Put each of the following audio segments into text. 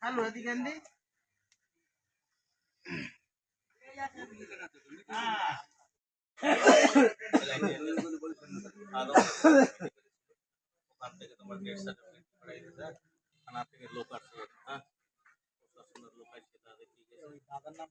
Halo, Ganti. তোমার date certificate পাঠাই দিতে থানা থেকে লোক আসছে হ্যাঁ প্রশাসনের লোক আসছে তাদের ঠিক আছে দাদার নাম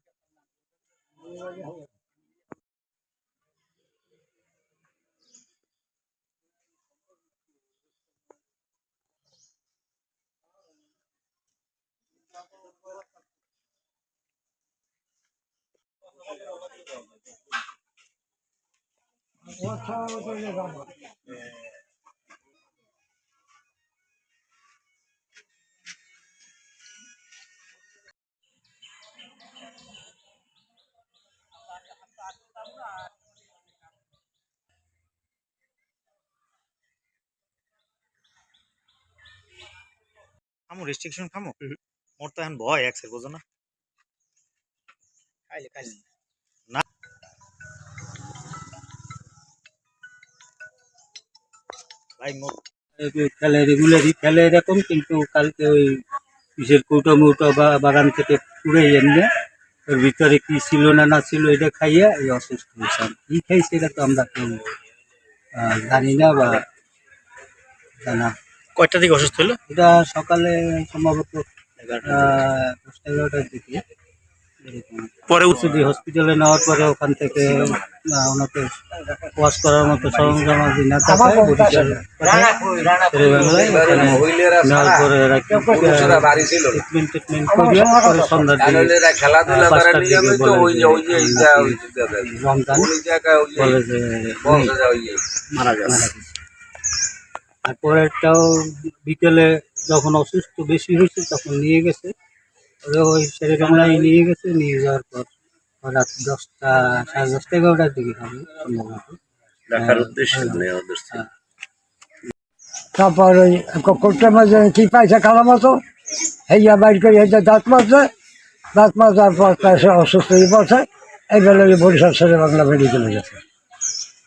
খামো রেস্ট্রিকশন খামো মোর তো এখন ভয় এক্সের বোঝো না খাইলে না ভাই মোর খেলে রেগুলারই খেলে এরকম, কিন্তু কালকে ওই কিসের কৌটো মৌটো বা বাগান থেকে পুড়ে এনে ওর ভিতরে কি ছিল না না ছিল এটা খাইয়া এই অসুস্থ হয়েছে। কি খাইছে এটা তো আমরা কেউ জানি না বা জানা। কয়টা দিকে অসুস্থ হলো? এটা সকালে সম্ভবত 10-11টার দিকে। পরে যদি হসপিটালে নেওয়ার পরে ওখান থেকে ওনাকে ওয়াশ করার মতো সরঞ্জাম আদি না থাকায় বরিশাল নেওয়ার পরে ট্রিটমেন্ট করিয়া পরে সন্ধ্যার দিকে 5টার দিকে রমজান বলে যে মারা গেছে। তারপরেরটাও বিকেলে যখন অসুস্থ বেশি হয়েছে তখন নিয়ে গেছে, ওই শেরেবাংলায় নিয়ে গেছে। নিয়ে যাওয়ার পর রাত 10টা 10:30-11টার দিকে হবে সম্ভবত দেখার উদ্দেশ্যে। তারপর ওই কোর্টের মাঝে কি পাইছে খালা মতো হেয়া বাইর করে দাঁত মাজার পর সে অসুস্থ হয়ে পড়ছে। এইবেলা বরিশাল শেরেবাংলা মেডিকেলে গেছে,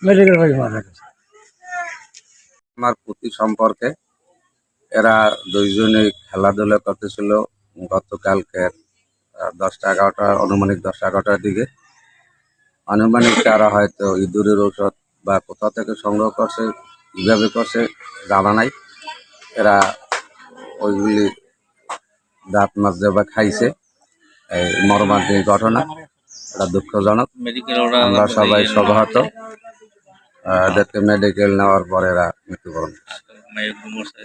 মেডিকেল বাড়ি মারা গেছে। আমার পুঁতি সম্পর্কে এরা দুইজনে খেলাধুলা করতেছিল গতকালকে 10টা-11টা আনুমানিক 10-11টার দিকে। আনুমানিক তারা হয়তো ইঁদুরের ঔষধ বা কোথা থেকে সংগ্রহ করছে, কীভাবে করছে জানা নাই। এরা ওইগুলি দাঁত মাছ বা খাইছে। এই মর্মান্তিক ঘটনা, এটা দুঃখজনক। আমরা সবাই সহমত। এদেরকে মেডিকেল নেওয়ার পর এরা মৃত্যুবরণ করছে।